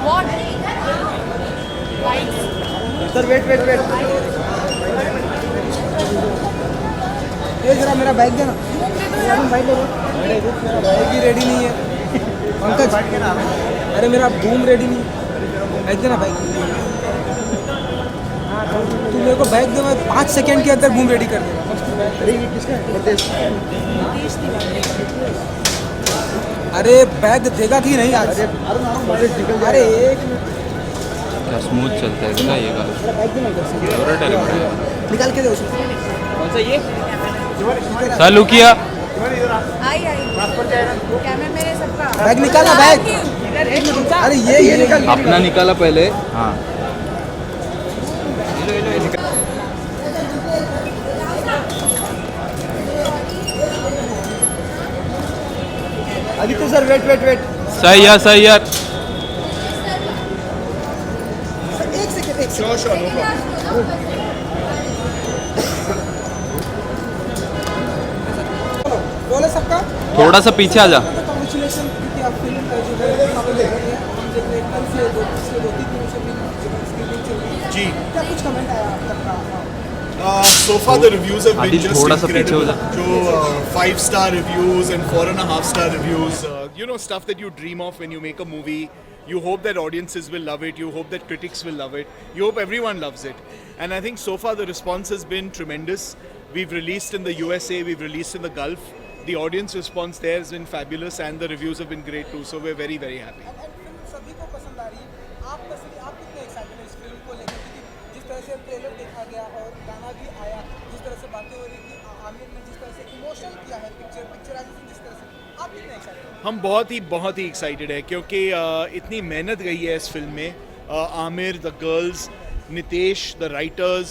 What? Lights. Sir wait wait wait ये जरा मेरा बैग देना यार बैग ले लो मेरा बैग ही रेडी नहीं है पंकज अरे मेरा बूम रेडी नहीं है बैग देना बैग तू मेरे को बैग दे मैं 5 सेकंड के अंदर बूम रेडी कर दूंगा अरे ये किसका है अरे बैग देगा कि नहीं आज अरे एक क्या स्मूथ चलता है क्या ये गाना निकाल के दे उसको कौन सा ये चालू किया आई कैमरा मेरे सबका बैग निकाला बैग अरे ये निकाल अपना निकाला पहले हाँ Aditya sir wait wait wait सही यार एक सेकंड श्योर नो प्रॉब्लम बोले सबका थोड़ा सा पीछे आ जा कांग्रेचुलेशन क्योंकि आप फिल्म का जो है काफी देख रहे हैं हम देख रहे हैं कल से दो तीन दिनों से स्क्रीनिंग चल रही है जी क्या कुछ कमेंट आया आप तक का so far the reviews have been Adil, just थोड़ा सा पीछे हो incredible. जा। जो 5-star reviews and 4.5-star reviews, you know, stuff that you dream of when you make a movie. You hope that audiences will love it. You hope that critics will love it. You hope everyone loves it. And I think so far the response has been tremendous. We've released in the USA, we've released in the Gulf. The audience response there has been fabulous and the reviews have been great too. So we're very, very happy. Film सभी को पसंद आ रही है आप कितने excited हैं इस film को लेकर क्योंकि जिस तरह से ट्रेलर देखा गया और गाना भी आया जिस तरह से बातें हो रही थी आमिर ने जिस तरह से इमोशनल किया है पिक्चराइजेशन जिस तरह से आप कितने एक्साइटेड हैं हम बहुत ही एक्साइटेड है क्योंकि इतनी मेहनत गई है इस फिल्म में Aamir the girls Nitesh the writers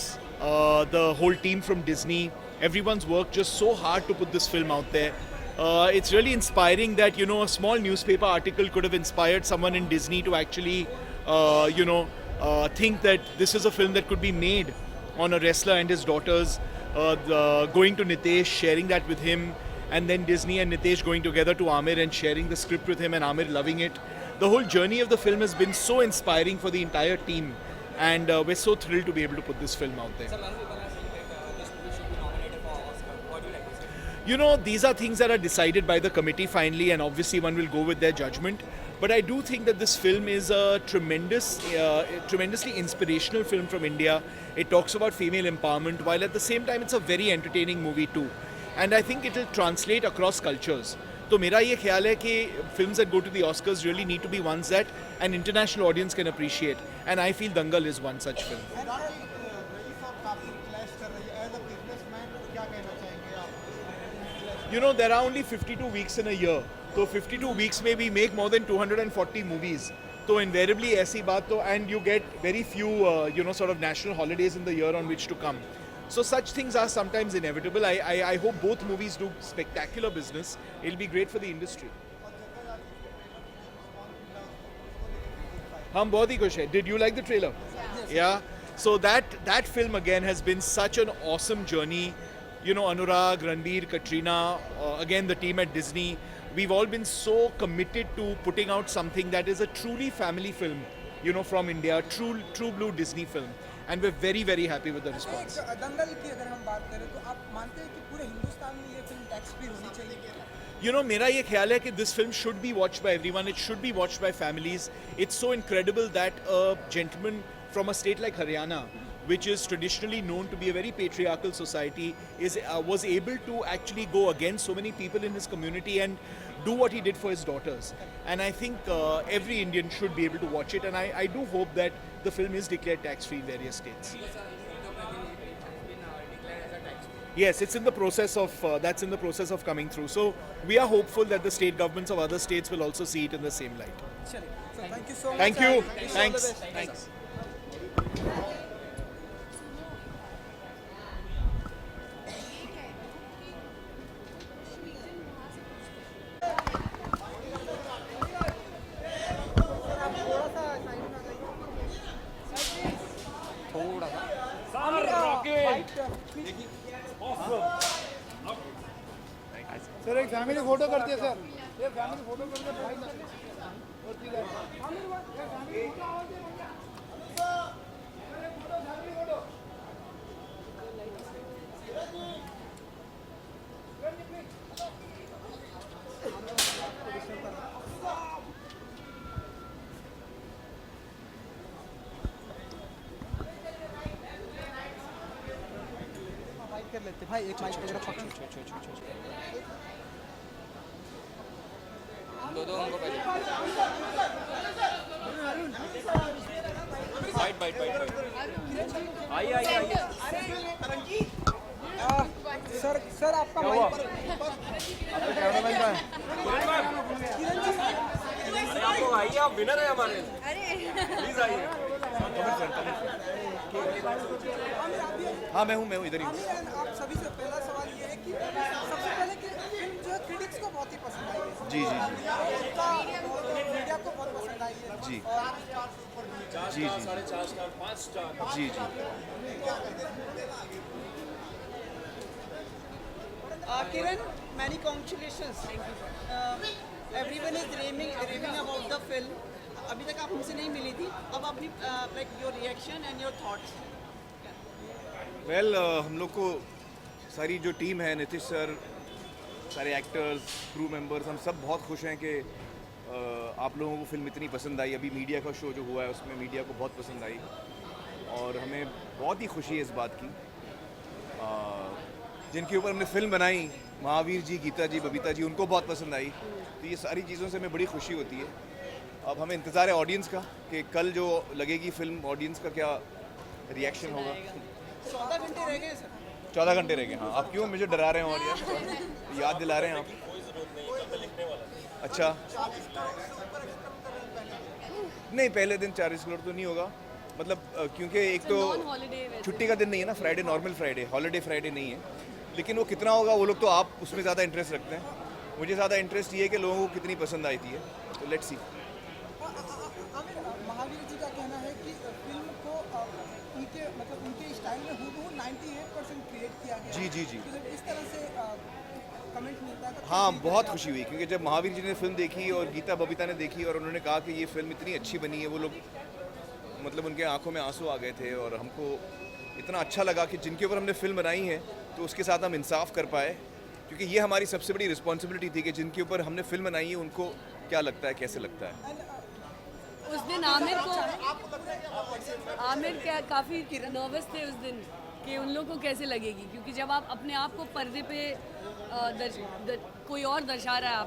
the whole team from Disney everyone's worked just so hard to put this film out there. It's really inspiring that, you know, a small newspaper article could have inspired someone in Disney to actually think that this is a film that could be made on a wrestler and his daughters, going to Nitesh, sharing that with him, and then Disney and Nitesh going together to Amir and sharing the script with him and Amir loving it. The whole journey of the film has been so inspiring for the entire team, and we're so thrilled to be able to put this film out there. You know, these are things that are decided by the committee finally, and obviously one will go with their judgment. But I do think that this film is a tremendously inspirational film from India. It talks about female empowerment, while at the same time it's a very entertaining movie too. And I think it will translate across cultures. तो मेरा ये ख्याल है कि films that go to the Oscars really need to be ones that an international audience can appreciate. And I feel Dangal is one such film. You know, there are only 52 weeks in a year. So 52 weeks में we make more than 240 movies. So invariably ऐसी बात तो, and you get very few sort of national holidays in the year on which to come. So such things are sometimes inevitable. I hope both movies do spectacular business. It'll be great for the industry. हम बहुत ही खुश हैं. Did you like the trailer? Yes. Yeah. So that film again has been such an awesome journey. You know, Anurag, Ranbir, Katrina, again the team at Disney, we've all been so committed to putting out something that is a truly family film, you know, from India, true blue Disney film, and we're very, very happy with the response. दंगल की अगर हम बात करें तो आप मानते हैं कि पूरे हिंदुस्तान में ये फिल्म टैक्स फ्री होनी चाहिए? You know, मेरा ये ख्याल है कि this film should be watched by everyone. It should be watched by families. It's so incredible that a gentleman from a state like Haryana, which is traditionally known to be a very patriarchal society, was able to actually go against so many people in his community and do what he did for his daughters. And I think every Indian should be able to watch it. And I do hope that the film is declared tax-free in various states. Yes, it's in the process of that's in the process of coming through. So we are hopeful that the state governments of other states will also see it in the same light. So thank you so much. Thank you. and Thanks. all the best. Thanks. Sir एक family photo करती है sir ये family photo करके लेते भाई, एक mic वगैरह पकड़। दो उनको पहले बाइट आई सर आपका माइक पर अरे आप विनर है हमारे प्लीज आइए हाँ मैं हूँ इधर ही आमिर, आप सभी से पहला सवाल ये है कि सबसे पहले कि फिल्म जो है क्रिटिक्स को बहुत ही पसंद आई है। जी मीडिया को बहुत पसंद आई है। जी जी 4.5 star 5 star ji Kiran, many congratulations. Everyone is raving about the film. अभी तक आप हमसे नहीं मिली थी, अब अपनी like your reaction and your thoughts. Well हम लोग को सारी जो टीम है, नीतीश सर, सारे एक्टर्स, क्रू मेंबर्स, हम सब बहुत खुश हैं कि आप लोगों को फिल्म इतनी पसंद आई। अभी मीडिया का शो जो हुआ है उसमें मीडिया को बहुत पसंद आई और हमें बहुत ही खुशी है इस बात की। जिनके ऊपर हमने फिल्म बनाई, महावीर जी, गीता जी, बबीता जी, उनको बहुत पसंद आई। तो ये सारी चीज़ों से हमें बड़ी खुशी होती है। अब हमें इंतज़ार है ऑडियंस का कि कल जो लगेगी फिल्म, ऑडियंस का क्या रिएक्शन होगा। 14 घंटे रह गए सर। 14 घंटे रह गए। हाँ, आप क्यों मुझे डरा रहे हैं और याद दिला रहे हैं आप? अच्छा, नहीं पहले दिन 40 करोड़ तो नहीं होगा, मतलब क्योंकि एक तो छुट्टी का दिन नहीं है ना, Friday, normal Friday, holiday Friday नहीं है। लेकिन वो कितना होगा वो लोग तो आप उसमें ज़्यादा इंटरेस्ट रखते हैं। मुझे ज़्यादा इंटरेस्ट ये है कि लोगों को कितनी पसंद आई थी है, तो लेट्स सी। आमिर, महावीर जी का कहना है कि फिल्म को उनके स्टाइल में हूबहू 98% क्रिएट किया गया। जी। तो जब इस तरह से कमेंट मिलता है तो हाँ, बहुत खुशी हुई क्योंकि जब महावीर जी ने फिल्म देखी और गीता बबीता ने देखी और उन्होंने कहा कि ये फिल्म इतनी अच्छी बनी है, वो लोग मतलब उनके आंखों में आंसू आ गए थे और हमको इतना अच्छा लगा कि जिनके ऊपर हमने फिल्म बनाई है तो उसके साथ हम इंसाफ कर पाए, क्योंकि ये हमारी सबसे बड़ी रिस्पॉन्सिबिलिटी थी कि जिनके ऊपर हमने फिल्म बनाई है उनको क्या लगता है, कैसे लगता है। उस दिन आमिर क्या काफ़ी नर्वस थे उस दिन कि उन लोगों को कैसे लगेगी, क्योंकि जब आप अपने आप को पर्दे पे कोई और दर्शा रहा है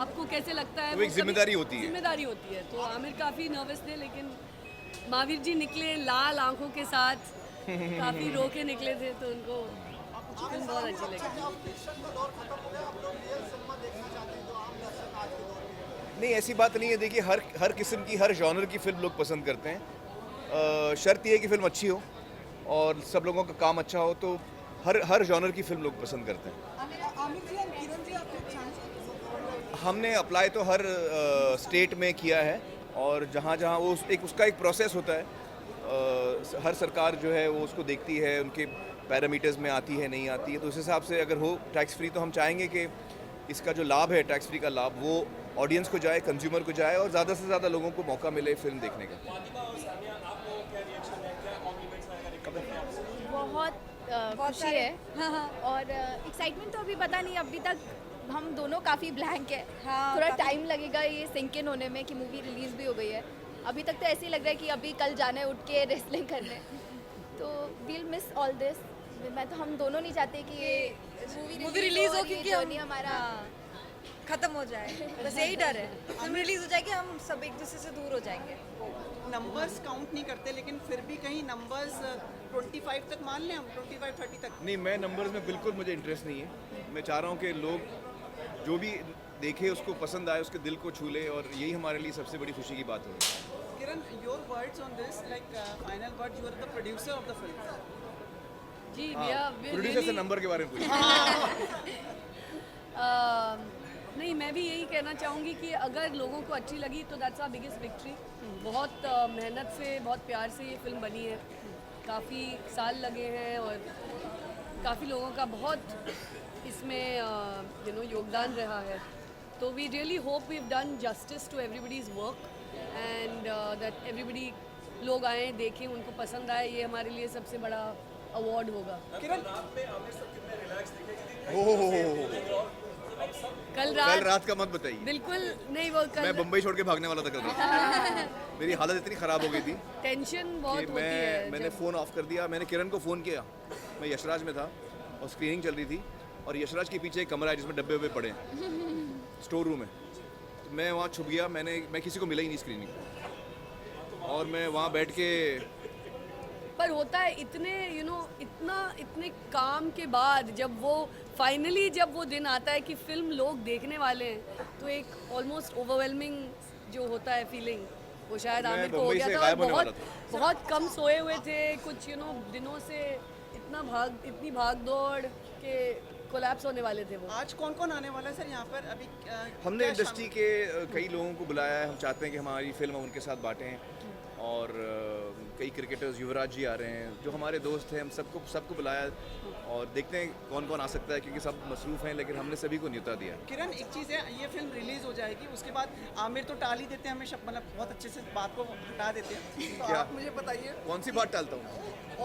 आपको कैसे लगता है, वो एक जिम्मेदारी होती है। जिम्मेदारी होती है। तो आमिर काफ़ी नर्वस थे, लेकिन महावीर जी निकले लाल आंखों के साथ, काफ़ी रो के निकले थे, तो उनको फिल्म बहुत अच्छी लगी। नहीं, ऐसी बात नहीं है। देखिए, हर किस्म की, हर जॉनर की फिल्म लोग पसंद करते हैं। शर्त ये है कि फिल्म अच्छी हो और सब लोगों का काम अच्छा हो, तो हर जॉनर की फिल्म लोग पसंद करते हैं। आमिर जी और किरण जी, आपको चांस हमने अप्लाई तो हर स्टेट में किया है और जहाँ वो उसका एक प्रोसेस होता है। हर सरकार जो है वो उसको देखती है, उनके पैरामीटर्स में आती है, नहीं आती है, तो उस हिसाब से अगर हो टैक्स फ्री तो हम चाहेंगे कि इसका जो लाभ है, टैक्स फ्री का लाभ, वो ऑडियंस को जाए, कंज्यूमर को जाए और ज़्यादा से ज़्यादा लोगों को मौका मिले फिल्म देखने का। बहुत खुशी है और एक्साइटमेंट तो अभी पता नहीं, अभी तक हम दोनों काफ़ी ब्लैंक है। थोड़ा टाइम लगेगा ये सिंक इन होने में कि मूवी रिलीज़ भी हो गई है। अभी तक तो ऐसे ही लग रहा है कि अभी कल जाना है उठ के रेसलिंग करने, तो वील मिस ऑल दिस। मैं तो, हम दोनों नहीं चाहते कि ये मूवी रिलीज हो, क्योंकि जर्नी हमारा खत्म हो जाए, बस यही डर है। फिल्म रिलीज हो जाएगी, हम सब एक दूसरे से दूर हो जाएंगे। नंबर्स काउंट नहीं करते, लेकिन फिर भी कहीं नंबर्स 25 तक मान लें हम, 25-30 तक। नहीं, मैं नंबर्स में बिल्कुल, मुझे इंटरेस्ट नहीं है। मैं चाह रहा हूँ कि लोग जो भी देखे उसको पसंद आए, उसके दिल को छू ले, और यही हमारे लिए सबसे बड़ी खुशी की बात होगी। Kiran, your words on this, like final words, you are the producer of the film. जी, प्रोड्यूसर से नंबर के बारे में पूछिए। नहीं, मैं भी यही कहना चाहूँगी कि अगर लोगों को अच्छी लगी तो दैट्स आवर बिगेस्ट विक्ट्री। बहुत मेहनत से, बहुत प्यार से ये फिल्म बनी है, काफ़ी साल लगे हैं और काफ़ी लोगों का बहुत इसमें योगदान रहा है। तो we really hope we have done justice to everybody's work and that everybody, लोग आए, देखें, उनको पसंद आए, ये हमारे लिए सबसे बड़ा अवार्ड होगा। किरण, कल कल रात रात का मत बताइए, बिल्कुल नहीं, वो मैं कल बम्बई छोड़ के भागने वाला था कल रात। मेरी हालत इतनी ख़राब हो गई थी टेंशन कि बहुत होती है मैंने जब- फ़ोन ऑफ कर दिया। मैंने किरण को फ़ोन किया, मैं यशराज में था और स्क्रीनिंग चल रही थी, और यशराज के पीछे एक कमरा है जिसमें डब्बे वब्बे पड़े हैं, स्टोर रूम है। तो मैं वहाँ छुप गया, मैं किसी को मिला ही नहीं स्क्रीनिंग, और मैं वहाँ बैठ के पर होता है इतने इतने काम के बाद जब वो फाइनली जब वो दिन आता है कि फिल्म लोग देखने वाले हैं, तो एक ऑलमोस्ट ओवरवेलमिंग जो होता है फीलिंग, वो शायद मैं आमिर को हो बम्बई गया से था। गायब और होने वाला बहुत कम सोए हुए थे कुछ दिनों से, इतनी भाग दौड़ के कोलैप्स होने वाले थे वो। आज कौन कौन आने वाला है सर यहाँ पर अभी? हमने क्या इंडस्ट्री के कई लोगों को बुलाया है। हम चाहते हैं कि हमारी फिल्म हम उनके साथ बांटें, और कई क्रिकेटर्स, युवराज जी आ रहे हैं जो हमारे दोस्त हैं, हम सबको बुलाया, और देखते हैं कौन कौन आ सकता है, क्योंकि सब मसरूफ़ हैं, लेकिन हमने सभी को न्योता दिया। किरण, एक चीज़ है, ये फिल्म रिलीज हो जाएगी, उसके बाद आमिर तो टाल ही देते हैं हमेशा, मतलब बहुत अच्छे से बात को हटा देते हैं, तो क्या? आप मुझे बताइए कौन सी बात टालता हूँ?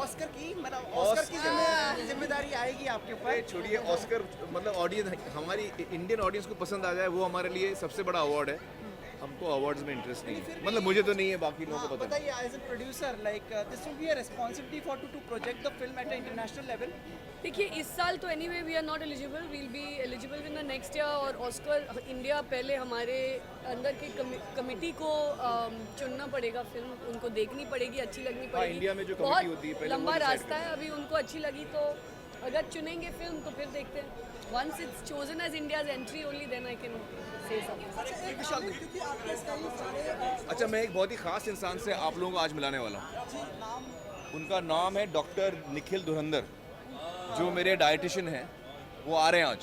ऑस्कर की, मतलब ऑस्कर की जिम्मेदारी आएगी आपके ऊपर। छोड़िए ऑस्कर, मतलब ऑडियंस, हमारी इंडियन ऑडियंस को पसंद आ जाए वो हमारे लिए सबसे बड़ा अवार्ड है। हमको अवार्ड्स में इंटरेस्ट नहीं है, मतलब मुझे तो नहीं है, बाकी लोगों को पता है। बताइए, as a producer, like this will be a responsibility for to project the film at international level. देखिए इस साल तो anyway we are not eligible, we will be eligible in the next year. और ऑस्कर इंडिया पहले हमारे अंदर की committee को चुनना पड़ेगा, फिल्म उनको देखनी पड़ेगी, अच्छी लगनी पड़ेगी। इंडिया में जो कमेटी होती है, पहले लंबा वो decide रास्ता है, अभी उनको अच्छी लगी तो अगर चुनेंगे फिल्म तो फिर देखते हैं। Once it's chosen as India's entry only then I can say something. क्योंकि आपके कई सारे अच्छा, मैं एक बहुत ही ख़ास इंसान से आप लोगों को आज मिलाने वाला हूँ। उनका नाम है डॉक्टर निखिल धुरंधर, जो मेरे डाइटिशियन हैं। वो आ रहे हैं आज,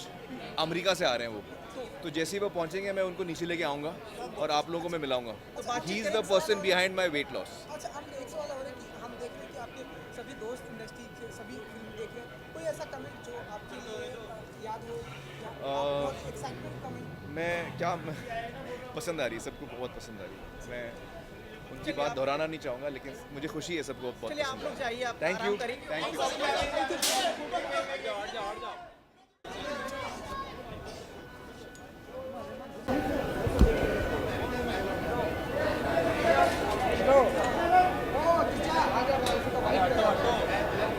अमेरिका से आ रहे हैं वो। तो जैसे ही वो पहुँचेंगे मैं उनको नीचे लेके आऊँगा और आप लोगों को मैं मिलाऊंगा। He is the person behind my weight loss. अच्छा, हम एक सवाल हो रहा है कि हम देख रहे हैं कि आपके सभी दोस्त इंडस्ट्री के सभी फिल्म देख रहे हैं, कोई ऐसा कमेंट जो आपके लिए याद हो, एक्साइटमेंट कमेंट? पसंद आ रही है, सबको बहुत पसंद आ रही है। मैं उनकी बात दोहराना नहीं चाहूँगा, लेकिन मुझे खुशी है सबको बहुत चलिए आप पसंद लोग जाइए, आप थैंक आराम यू, करिए। Thank you.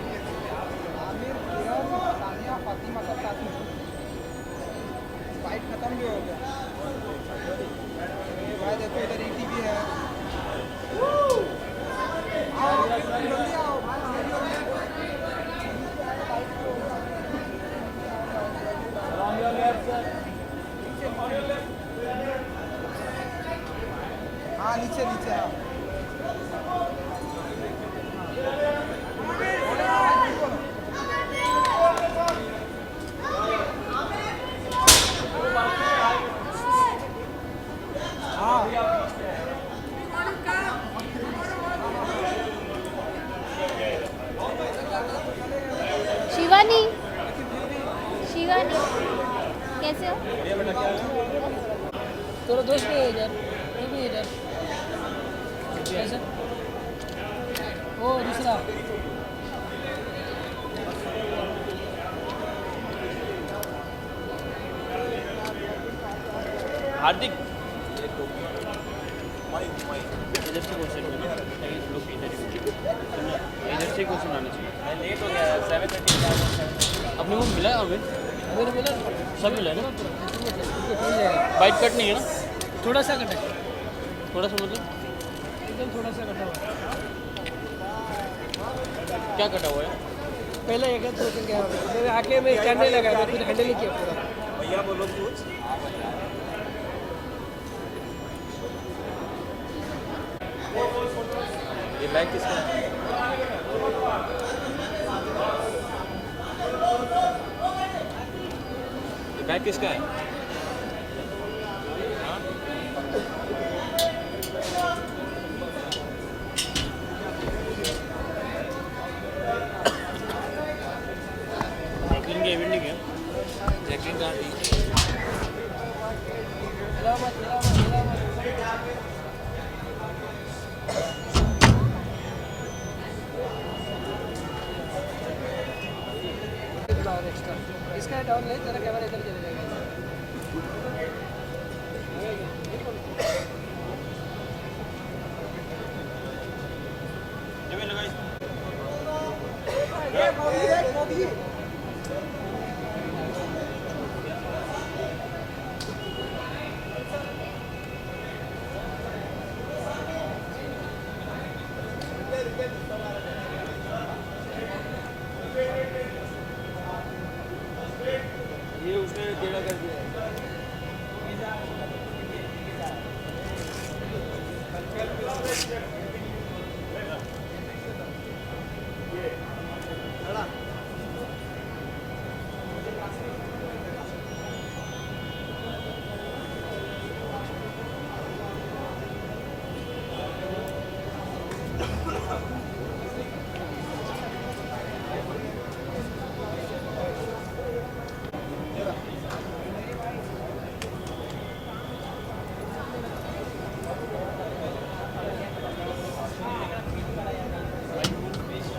आमिर, किरण, तानिया, फातिमा का साथ में फाइट खत्म भी हो गया। भाई देखो इधर ईटी भी है। आओ, जल्दी आओ भाई। हाँ, नीचे नीचे हाँ। शिवानी, शिवानी कैसे हो? तेरा दोस्त भी है इधर, वो भी इधर। कैसे? वो दूसरा। हार्दिक इधर से क्वेश्चन इधर से क्वेश्चन आना चाहिए। मैं लेट हो गया, 7:30 अपने को मिला अभी? अभी मिला, सब मिला है ना? बाइट कट नहीं है ना? थोड़ा सा कट है। थोड़ा सा मतलब एकदम थोड़ा सा कटा हुआ है। क्या कटा हुआ है? पहले एक दो दिन गया, फिर आके मैं स्टैंड नहीं लगा, फिर हैंडल नहीं किया पूरा। भैया बोलो कुछ। ये बैग किसका है? ये बैग किसका है? जैकलिन की इवेंट नहीं किया? जैकलिन कहाँ थी? इसका डाउन ले, तेरा कैमरा इधर चले जाएगा। मोदी ये उसने टेढ़ा कर दिया है।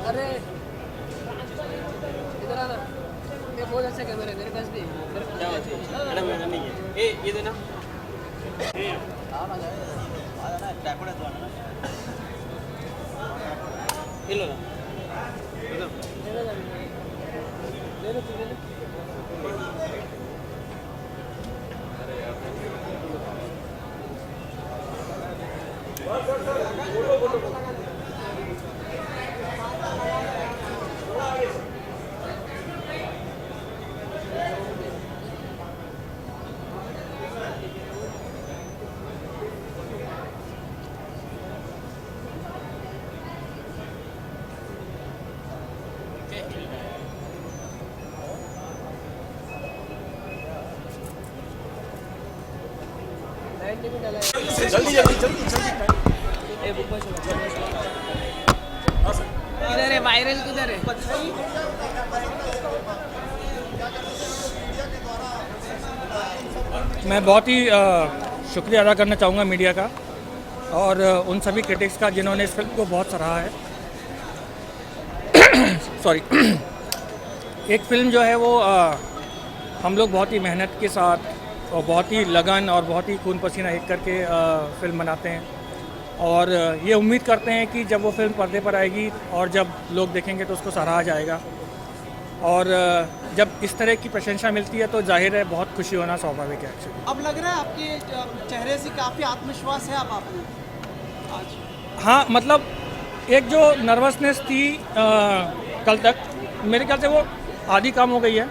अरे इधर आना, ये बहुत अच्छा कैमरा है मेरे पास भी। क्या बात है? मैडम मैडम नहीं है। ए ये देना। ये लो ना। इधर। ले लो ले लो। जल्दी जल्दी जल्दी जल्दी। किधर है वायरल, किधर है? मैं बहुत ही शुक्रिया अदा करना चाहूँगा मीडिया का और उन सभी क्रिटिक्स का जिन्होंने इस फिल्म को बहुत सराहा है। सॉरी। एक फ़िल्म जो है वो हम लोग बहुत ही मेहनत के साथ और बहुत ही लगन और बहुत ही खून पसीना एक करके फ़िल्म बनाते हैं और ये उम्मीद करते हैं कि जब वो फिल्म पर्दे पर आएगी और जब लोग देखेंगे तो उसको सराहा जाएगा और जब इस तरह की प्रशंसा मिलती है तो जाहिर है बहुत खुशी होना स्वाभाविक है। एक्चुअली अब लग रहा है आपके चेहरे से काफ़ी आत्मविश्वास है अब आपने आज। हाँ, मतलब एक जो नर्वसनेस थी कल तक, मेरे ख्याल से वो आधी कम हो गई है,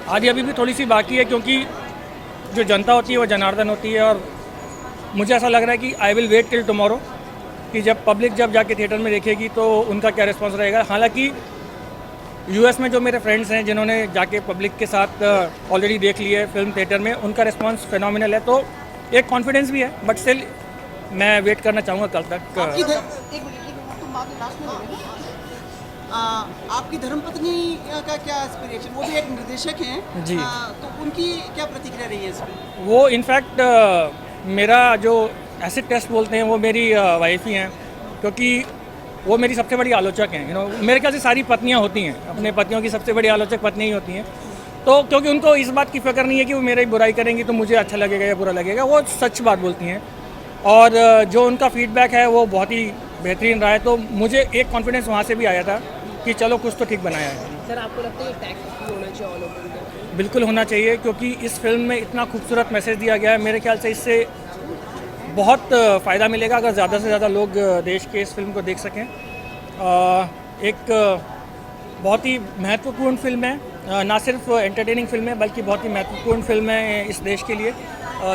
आधी अभी भी थोड़ी सी बाकी है क्योंकि जो जनता होती है वो जनार्दन होती है और मुझे ऐसा लग रहा है कि I will wait till tomorrow कि जब पब्लिक जब जाके थिएटर में देखेगी तो उनका क्या रिस्पांस रहेगा। हालांकि यूएस में जो मेरे फ्रेंड्स हैं जिन्होंने जाके पब्लिक के साथ ऑलरेडी देख ली है फिल्म थिएटर में, उनका रिस्पांस फिनोमिनल है, तो एक कॉन्फिडेंस भी है, बट स्टिल मैं वेट करना चाहूँगा कल तक। आपकी धर्मपत्नी का क्या एस्पिरेशन, वो भी एक निर्देशक हैं जी। तो उनकी क्या प्रतिक्रिया रही है इसमें? वो इनफैक्ट मेरा जो एसिड टेस्ट बोलते हैं वो मेरी वाइफ ही हैं क्योंकि वो मेरी सबसे बड़ी आलोचक हैं। मेरे ख्याल से सारी पत्नियां होती हैं, अपने पतियों की सबसे बड़ी आलोचक पत्नी ही होती हैं, तो क्योंकि उनको इस बात की फिक्र नहीं है कि वो मेरी बुराई करेंगी तो मुझे अच्छा लगेगा या बुरा लगेगा, वो सच बात बोलती हैं और जो उनका फीडबैक है वो बहुत ही बेहतरीन रहा है, तो मुझे एक कॉन्फिडेंस वहाँ से भी आया था कि चलो कुछ तो ठीक बनाया है। सर आपको लगता है टैक्स होना चाहिए ऑल ओवर इंडिया? बिल्कुल होना चाहिए क्योंकि इस फिल्म में इतना खूबसूरत मैसेज दिया गया है, मेरे ख्याल से इससे बहुत फ़ायदा मिलेगा अगर ज़्यादा से ज़्यादा लोग देश के इस फिल्म को देख सकें। एक बहुत ही महत्वपूर्ण फिल्म है, ना सिर्फ एंटरटेनिंग फिल्म है बल्कि बहुत ही महत्वपूर्ण फिल्म है इस देश के लिए,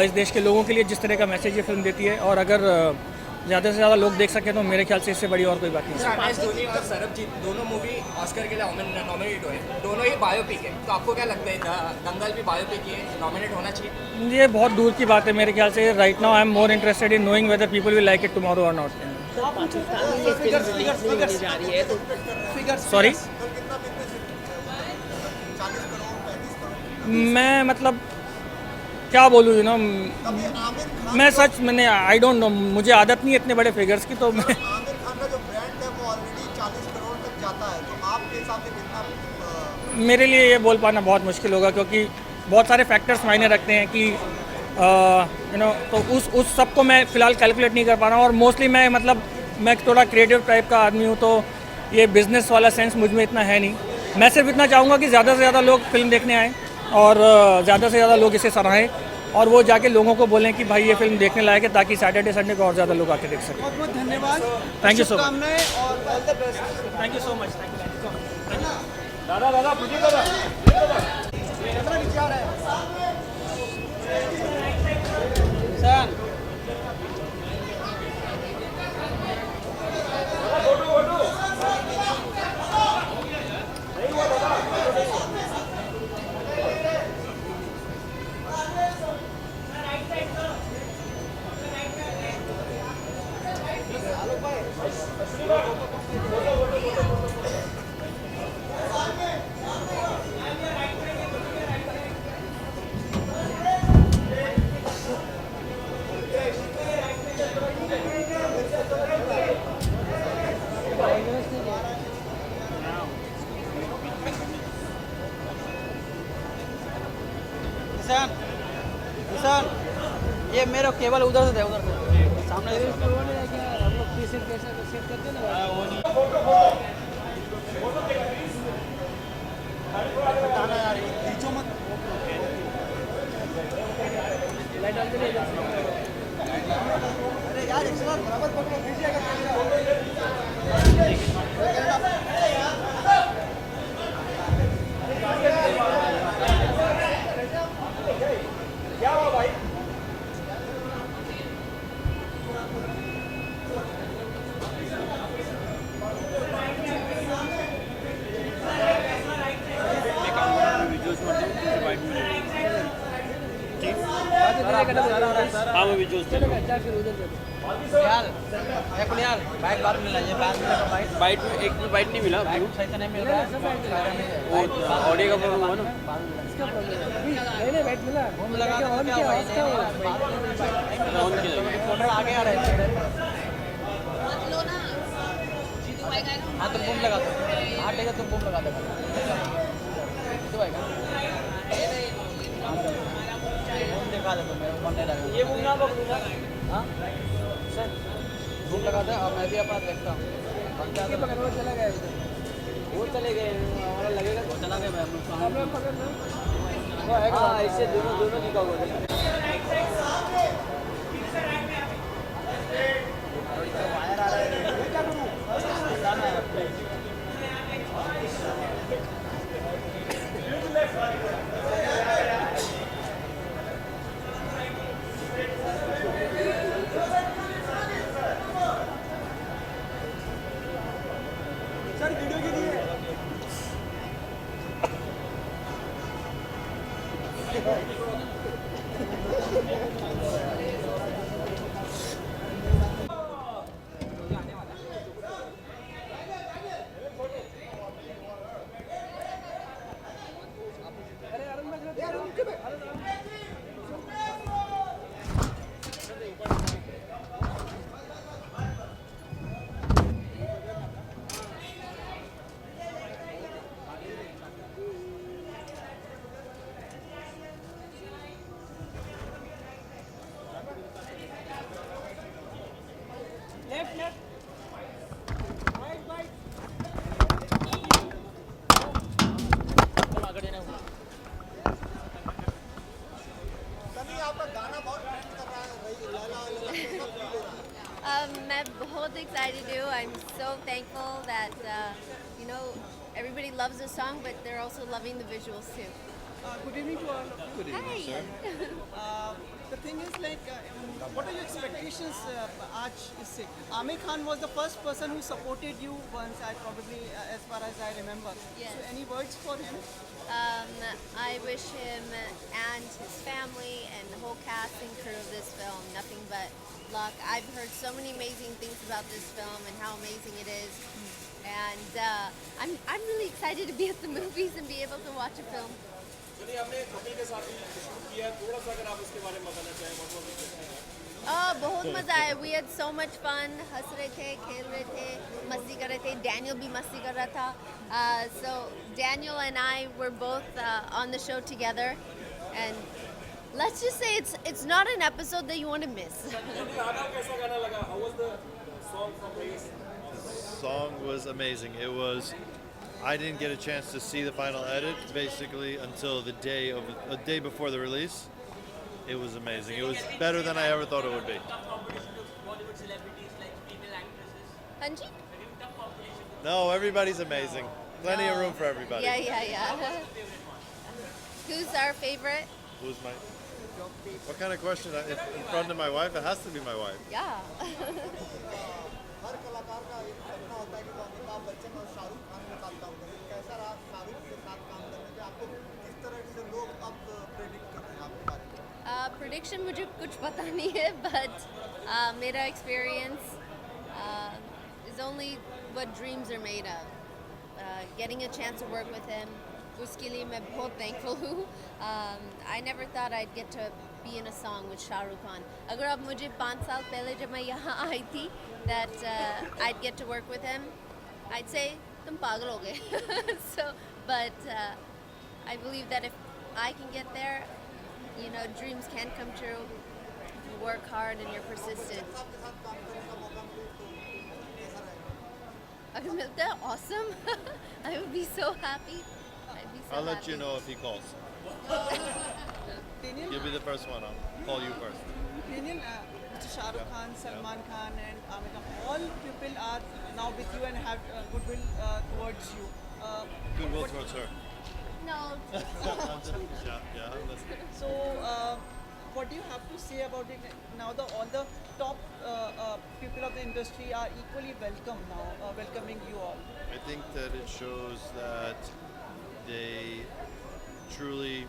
इस देश के लोगों के लिए, जिस तरह का मैसेज ये फिल्म देती है और अगर ज़्यादा से ज़्यादा लोग देख सकें तो मेरे ख्याल से इससे बड़ी और कोई बात नहीं है। धोनी और सरबजीत दोनों मूवी ऑस्कर के लिए नॉमिनेट हुए, दोनों ही बायोपिक है, तो आपको क्या लगता है दंगल भी बायोपिक है, नॉमिनेट होना चाहिए? ये बहुत दूर की बात है मेरे ख्याल से। Right now I am more interested in knowing whether people will like it tomorrow और नॉट। सॉरी, मैं मतलब क्या बोलूँ, मैं सच मैंने आई डोंट नो, मुझे आदत नहीं है इतने बड़े फिगर्स की, तो मैं आमिर खान का जो ब्रांड है वो ऑलरेडी 40 करोड़ तक जाता है, तो आपके हिसाब से कितना? मेरे लिए ये बोल पाना बहुत मुश्किल होगा क्योंकि बहुत सारे फैक्टर्स मायने रखते हैं कि तो उस सब को मैं फ़िलहाल कैलकुलेट नहीं कर पा रहा हूँ और मोस्टली मैं थोड़ा क्रिएटिव टाइप का आदमी हूँ, तो ये बिज़नेस वाला सेंस मुझ में इतना है नहीं। मैं सिर्फ इतना चाहूँगा कि ज़्यादा से ज़्यादा लोग फिल्म देखने आएँ और ज़्यादा से ज़्यादा लोग इसे सराहें और वो जाके लोगों को बोलें कि भाई ये फिल्म देखने लायक है, ताकि सैटरडे संडे को और ज़्यादा लोग आके देख सकें। बहुत बहुत धन्यवाद, Thank you so much. शुभकामनाएं और all the best. Thank you so much. किसान ये मेरा केवल उधर से दे, उधर से सामने अरे यार एक बार बराबर पकड़ो, खींचिएगा। क्या हुआ भाई? हाँ वो भी जो यार बाइट बात मिलना चाहिए, बाइट में एक भी बाइट नहीं मिला, सही से नहीं मिल रहा है। वो ऑडियो का प्रॉब्लम हुआ ना। घूम लगा तो क्या हुआ? फोटो आगे आ रहे हैं। हाँ तुम बूम लगा दो, हाँ ठीक है तुम बूम लगा देगा तो आएगा। बूम दिखा दे तुम्हें, बनने लगा ये बूम ना बूम। हाँ सर बूम लगा दे और मैं भी अपना देखता हूँ। वो चला गया, वो चले गए, हमारा लगेगा वो चला गया। हाँ इससे दोनों दोनों निकाल हुआ। सर वीडियो के लिए मैं बहुत excited too. I'm so thankful that you know everybody loves the song, but they're also loving the visuals too. Good evening to all. Good evening, sir. The thing is like, what are your expectations? Aaj isse Amir Khan was the first person who supported you once. I probably, as far as I remember. Yes. So any words for him? I wish him and his family and the whole cast and crew of this film nothing but luck. I've heard so many amazing things about this film and how amazing it is, and I'm really excited to be at the movies and be able to watch a film. चलिए हमने कपिल के साथ shoot किया है, थोड़ा सा अगर आप उसके बारे में बताना चाहें, बहुत मज़ा आया. We had so much fun. हंस रहे थे, खेल रहे थे, मस्ती कर रहे थे. Daniel भी मस्ती कर रहा था. So Daniel and I were both on the show together, and let's just say it's not an episode that you want to miss. गाना कैसा गाना लगा? How was the song from Race? song was amazing. It was. I didn't get a chance to see the final edit basically until the day before the release. It was amazing. It was better than I ever thought it would be. Hanji? No, everybody's amazing. Plenty of room for everybody. Yeah. Who's our favorite? Who's my? What kind of question? In front of my wife? It has to be my wife. Yeah. हर कलाकार का एक सपना होता है कि वो अमिताभ बच्चन और शाहरुख खान के साथ काम करें। कैसा रहा शाहरुख के साथ काम करने में? आपको किस तरह से लोग अब प्रेडिक्ट कर रहे हैं आपके बारे में? Prediction मुझे कुछ पता नहीं है, but मेरा experience is only what dreams are made of. Getting a chance to work with him, उसके लिए मैं बहुत thankful हूँ. I never thought I'd get to be in a song with Shah Rukh Khan. अगर आप मुझे 5 साल पहले जब मैं यहाँ आई थी that I'd get to work with him, I'd say तुम पागल हो गए. But I believe that if I can get there, you know, dreams can come true. If you work hard and you're persistent. अगर मिलता है, awesome. I would be so happy. I'd be so I'll let happy. you know if he calls. Daniel, You'll be the first one. I'll call you first. Daniel, Mr. Shah Rukh Khan, Salman Khan, and Amir Khan, all people are now with you and have goodwill towards you. Goodwill towards her. No. Yeah, I'm listening. So, what do you have to say about it now? All the top people of the industry are equally welcome now, welcoming you all. I think that it shows that they truly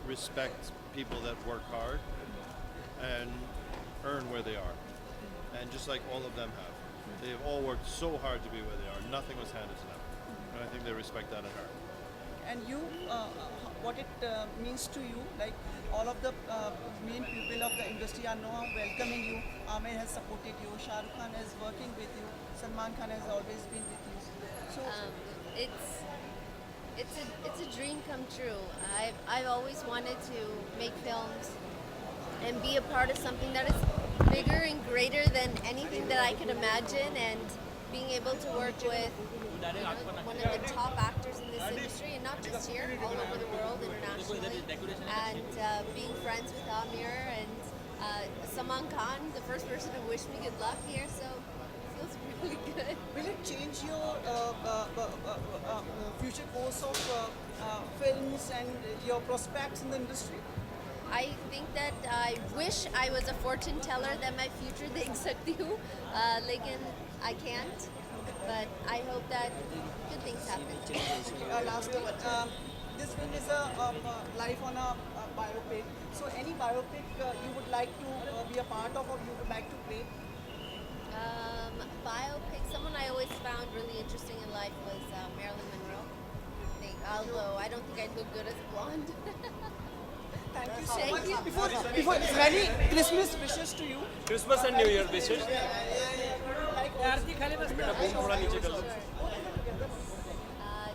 respect people that work hard and earn where they are. And just like all of them have. They have all worked so hard to be where they are. Nothing was handed to them. And I think they respect that in her. And you, what it means to you, like all of the main people of the industry are now welcoming you. Amir has supported you. Shah Rukh Khan is working with you. Salman Khan has always been with you. So It's a dream come true. I've always wanted to make films and be a part of something that is bigger and greater than anything that I could imagine, and being able to work with one of the top actors in this industry, and not just here, all over the world, internationally, and being friends with Amir and Salman Khan, the first person to wish me good luck here, so it feels really good. will it change your future course of films and your prospects in the industry? I think that I wish I was a fortune teller that my future देख सकती हूँ, लेकिन I can't. But I hope that good things happen. Last one. This film is a life on a biopic. So any biopic you would like to be a part of, or you would like to play? Biopic. Someone I always found really interesting in life was Marilyn Monroe. Although I don't think I'd look good as a blonde. Thank you so Thank much. you. Before many Christmas wishes to you. Christmas and New Year wishes.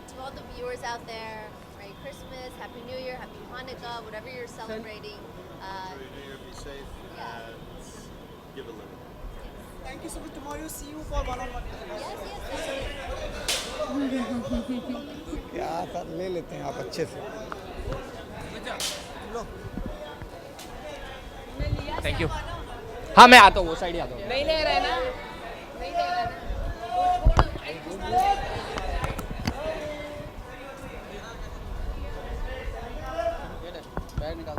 To all the viewers out there, Merry Christmas, Happy New Year, Happy Hanukkah, whatever you're celebrating. Enjoy your New Year, be safe, and give a little. Thank you so much. Tomorrow you see you for one-on-one. क्या कर ले लेते हैं आप अच्छे से thank you हाँ मैं आता हूँ वो साइड ही आता हूँ नहीं ले रहे ना, नहीं ले रहे ना. बैग निकाल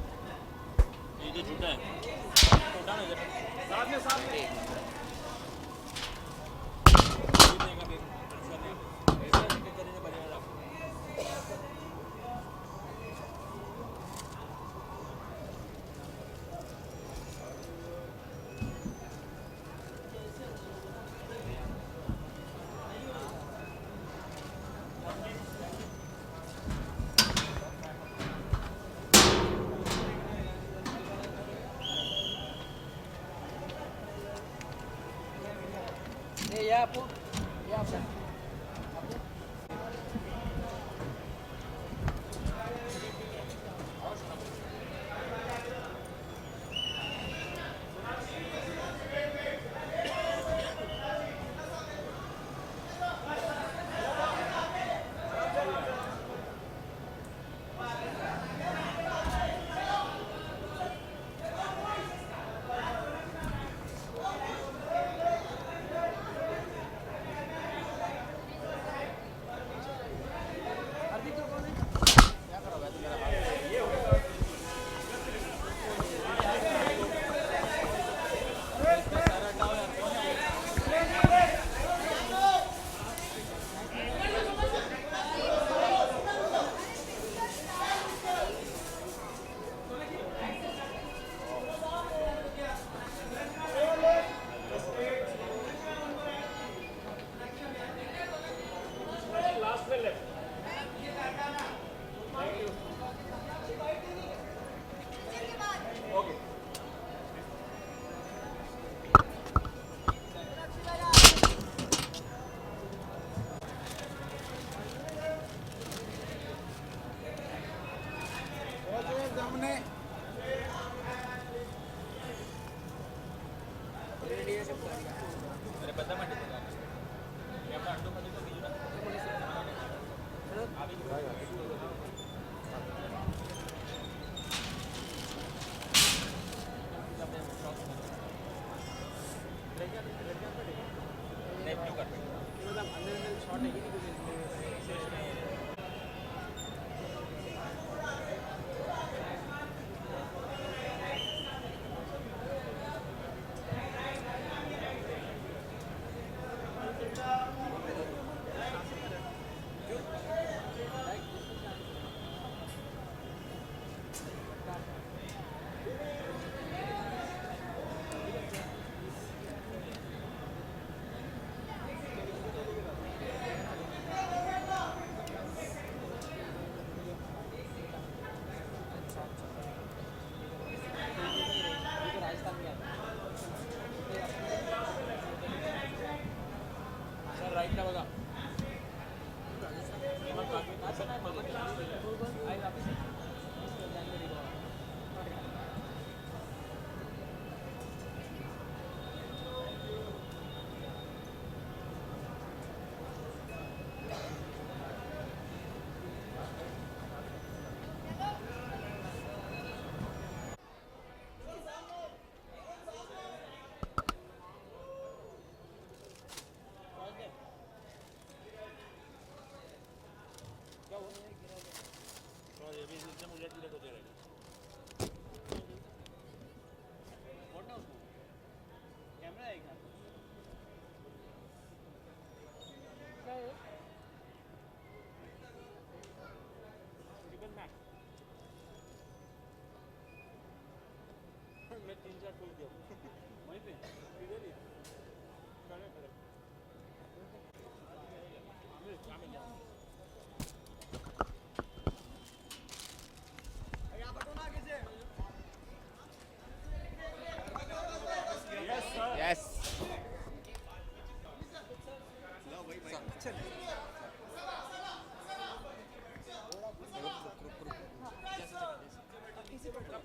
ये जो छूटा है छोटा ना इधर साथ में ये आपको ये आपको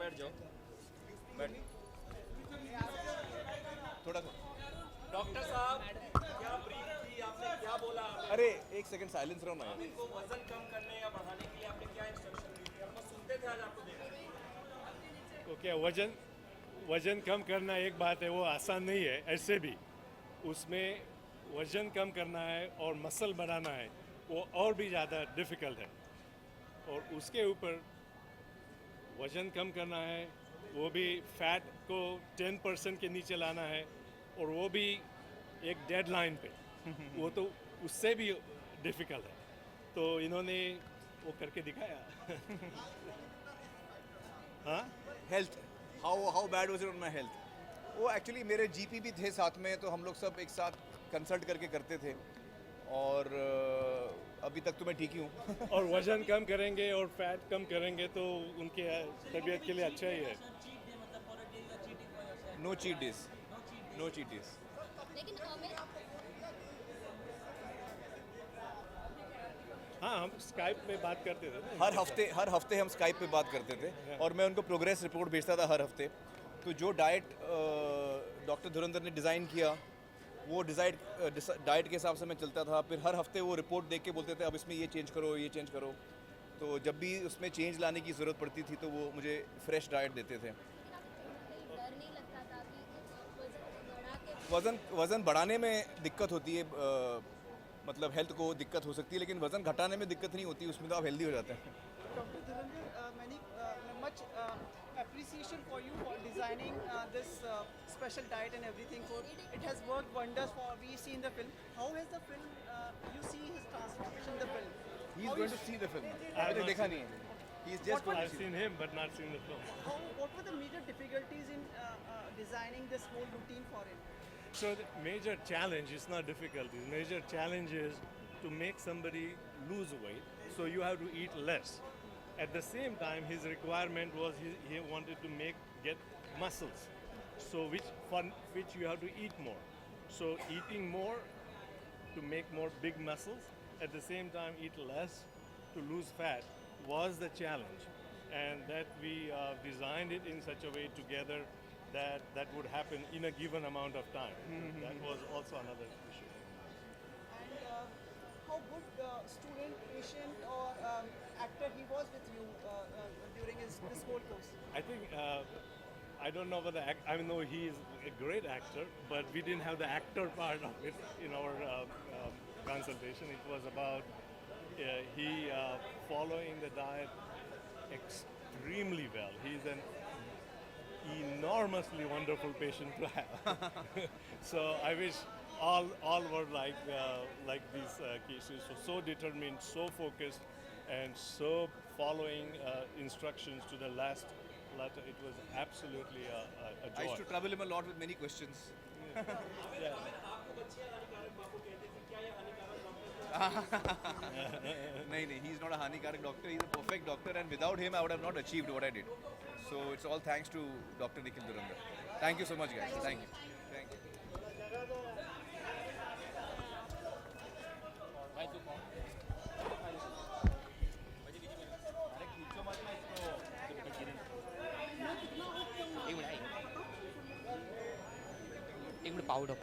बैठ जाओ, बैठ। थोड़ा डॉक्टर साहब क्या ब्रीफ थी, आपने क्या बोला? अरे एक सेकंड साइलेंस रहो ना। इनको वजन कम करने या बढ़ाने के लिए आपने क्या इंस्ट्रक्शन दी थी? हम बस सुनते थे, आज आपको देख रहे थे। ओके, वजन कम करना एक बात है, वो आसान नहीं है। ऐसे भी उसमें वजन कम करना है और मसल बढ़ाना है, वो और भी ज़्यादा डिफ़िकल्ट है। और उसके ऊपर वजन कम करना है, वो भी फैट को 10% के नीचे लाना है, और वो भी एक डेडलाइन पे वो तो उससे भी डिफ़िकल्ट है। तो इन्होंने वो करके दिखाया। हाँ, health, how bad was it on my health? वो एक्चुअली मेरे जीपी भी थे साथ में, तो हम लोग सब एक साथ कंसल्ट करके करते थे, और अभी तक तो मैं ठीक ही हूँ। और वजन कम करेंगे और फैट कम करेंगे तो उनके तबीयत के लिए अच्छा ही है। No cheat days, no cheat days. हाँ, हम स्काइप पे बात करते थे ना। हर हफ्ते हम स्काइप पे बात करते थे, और मैं उनको प्रोग्रेस रिपोर्ट भेजता था हर हफ्ते। तो जो डाइट डॉक्टर धुरंधर ने डिज़ाइन किया, वो डाइट के हिसाब से मैं चलता था। फिर हर हफ्ते वो रिपोर्ट देख के बोलते थे अब इसमें ये चेंज करो, ये चेंज करो। तो जब भी उसमें चेंज लाने की ज़रूरत पड़ती थी तो वो मुझे फ्रेश डाइट देते थे। वज़न बढ़ाने में दिक्कत होती है, मतलब हेल्थ को दिक्कत हो सकती है, लेकिन वज़न घटाने में दिक्कत नहीं होती, उसमें तो आप हेल्दी हो जाते हैं। Dr. Dhirendra, much appreciation for you for designing this special diet and everything. For it has worked wonders for we see in the film. How has the film? You see his transformation in the film. He is going to see the film. मैंने देखा नहीं है. He is just going to I've see. seen him but not seen the film. What were the major difficulties in designing this whole routine for him? So the major challenge is not difficulty. The major challenge is to make somebody lose weight. So you have to eat less. At the same time, his requirement was he wanted to get muscles. So which you have to eat more. So eating more to make more big muscles. At the same time, eat less to lose fat was the challenge, and that we designed it in such a way together that would happen in a given amount of time. That was also another issue. And how good student, patient, or actor he was with you during this whole course? I think I don't know whether I know he is a great actor, but we didn't have the actor part of it in our consultation. It was about he following the diet extremely well. He's an enormously wonderful patient to have. So I wish all were like these cases. So determined, so focused, and so following instructions to the last letter. It was absolutely a joy. I used to trouble him a lot with many questions. Yeah. No, he's not a Hanikarak doctor. He's a perfect doctor, and without him, I would have not achieved what I did. So it's all thanks to Dr. Nikhil Durandar. Thank you so much, guys. Thank you. Thank you. एक minute powder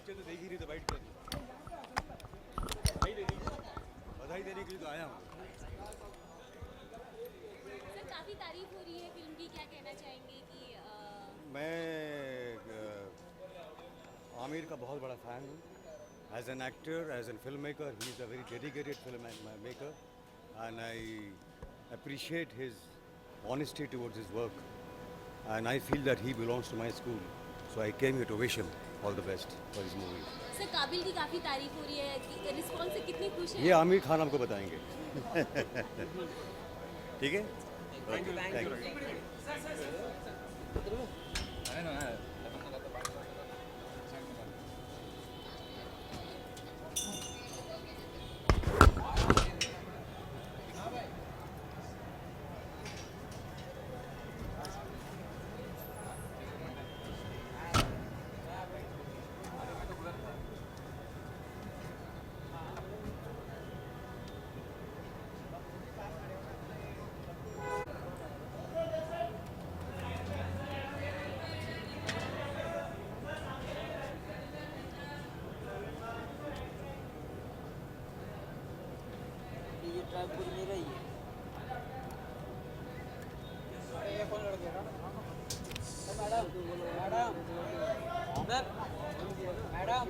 picture तो देख ही रही तो बैठ कर बधाई देने के लिए तो आया हूँ। सर काफ़ी तारीफ हो रही है फिल्म की, क्या कहना चाहेंगे कि मैं आमिर का बहुत बड़ा फ़ैन हूँ। As an actor, as an film maker, he is a very dedicated film maker and I appreciate his honesty towards his work, and I feel that he belongs to my school, so I came here to wish him all the best for his movie. Sir काबिल की काफ़ी तारीफ हो रही है, response से कितनी खुश हैं? ये आमिर खान आपको बताएंगे। ठीक है, थैंक यू। ट्राईपुर में रही है। मैडम मैडम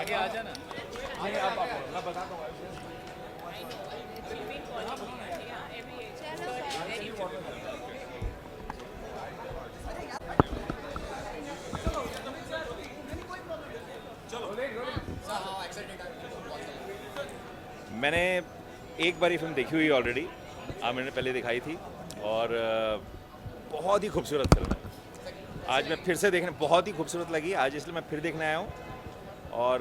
आगे आ जाना। मैं बता दूंगा। मैंने एक बार ये फिल्म देखी हुई ऑलरेडी, मैंने पहले दिखाई थी और बहुत ही खूबसूरत फिल्म है। आज मैं फिर से देखने, बहुत ही खूबसूरत लगी आज, इसलिए मैं फिर देखने आया हूँ। और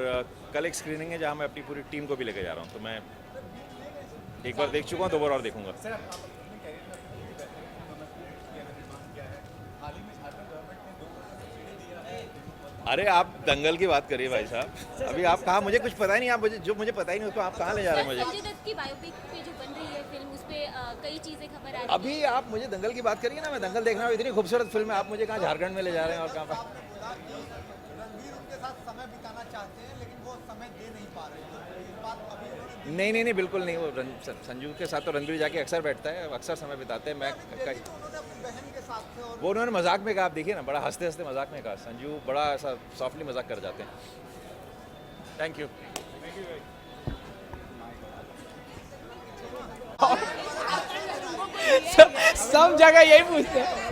कल एक स्क्रीनिंग है जहाँ मैं अपनी पूरी टीम को भी लेकर जा रहा हूँ, तो मैं एक बार देख चुका हूँ, 2 बार और देखूँगा। अरे आप दंगल की बात करिए भाई साहब, अभी आप कहाँ, मुझे कुछ पता ही नहीं, आप मुझे जो मुझे पता ही नहीं उसको आप कहाँ ले जा रहे हैं मुझे। संजय दत्त की बायोपिक पे जो बन रही है फिल्म, उस पे कई चीजें खबर आ रही अभी आप मुझे दंगल की बात करिए ना, मैं दंगल देखना हूँ, इतनी खूबसूरत फिल्म है, आप मुझे कहाँ झारखंड में ले जा रहे हैं और कहाँ पर। रणवीर उनके साथ समय बिताना चाहते हैं लेकिन वो समय दे नहीं पा रहे हैं, इस बात अभी नहीं, बिल्कुल नहीं, वो संजू के साथ तो रणवीर जाके अक्सर बैठता है, अक्सर समय बिताते हैं। मैं बहन के साथ थे और वो उन्होंने मजाक में कहा, आप देखिए ना, बड़ा हंसते हंसते मजाक में कहा, संजू बड़ा ऐसा सॉफ्टली मजाक कर जाते हैं। Thank you. सब जगह यही पूछते हैं।